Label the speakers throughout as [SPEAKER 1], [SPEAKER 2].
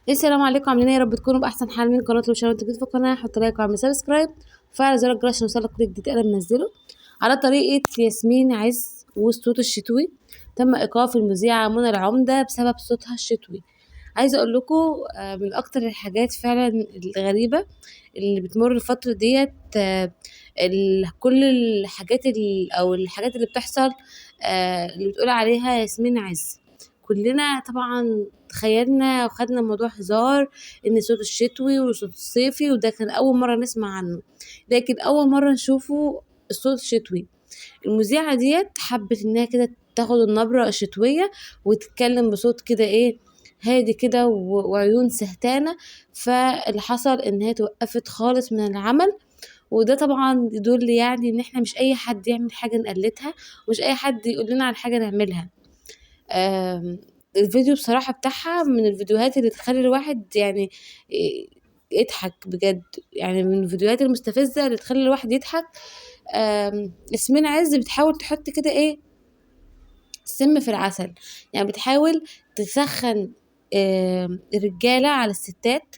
[SPEAKER 1] السلام عليكم، عاملين ايه؟ يا رب تكونوا باحسن حال. من قناه لو انت جديد في القناه، حط لايك واعمل سبسكرايب وفعل زر الجرس عشان يوصلك كل جديد انا منزله. على طريقه ياسمين عز والصوت الشتوي، تم ايقاف المذيعه منى العمده بسبب صوتها الشتوي. عايزه اقول لكم من اكتر الحاجات فعلا الغريبه اللي بتمر الفتره ديت، كل الحاجات او الحاجات اللي بتحصل، اللي بتقول عليها ياسمين عز. كلنا طبعا تخيلنا وخدنا الموضوع هزار، ان صوت الشتوي وصوت الصيفي، وده كان اول مرة نسمع عنه، لكن اول مرة نشوفه الصوت الشتوي. المذيعة ديت حبت انها كده تاخد النبرة الشتوية وتتكلم بصوت كده ايه، هادي كده وعيون سهتانة. فاللي حصل ان هي توقفت خالص من العمل، وده طبعا يدل يعني ان احنا مش اي حد يعمل حاجة نقلدها، ومش اي حد يقول لنا على حاجة نعملها. الفيديو بصراحة بتاعها من الفيديوهات اللي تخلي الواحد يعني يضحك بجد، يعني من الفيديوهات المستفزة اللي تخلي الواحد يضحك. ياسمين عز بتحاول تحط كده ايه، السم في العسل. يعني بتحاول تسخن الرجالة على الستات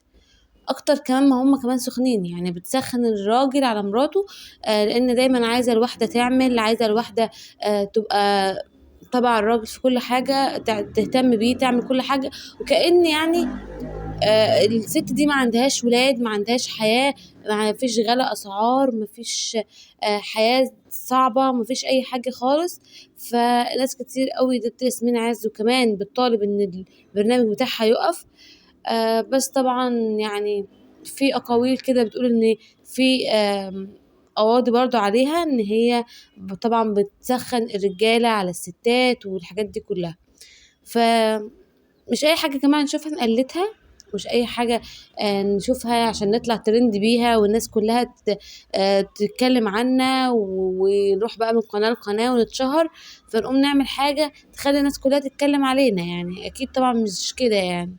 [SPEAKER 1] اكتر كمان ما هم كمان سخنين. يعني بتسخن الراجل على مراته، لان دايما عايزه الواحده تعمل، عايزه الواحده تبقى طبعا الراجل في كل حاجه تهتم بيه، تعمل كل حاجه. وكأن يعني الست دي ما عندهاش ولاد، ما عندهاش حياه، ما فيش غلاء اسعار، ما فيش حياه صعبه، ما فيش اي حاجه خالص. فناس كتير قوي ضد ياسمين عز، وكمان بتطالب ان البرنامج بتاعها يقف. بس طبعا يعني في اقاويل كده بتقول ان في قواضي برضو عليها ان هي طبعا بتسخن الرجالة على الستات والحاجات دي كلها. فمش اي حاجة كمان نشوفها نقلدها، مش اي حاجة نشوفها عشان نطلع ترند بيها والناس كلها تتكلم عنا ونروح بقى من قناة لقناة ونتشهر، فنقوم نعمل حاجة تخلي الناس كلها تتكلم علينا. يعني اكيد طبعا مش كده يعني.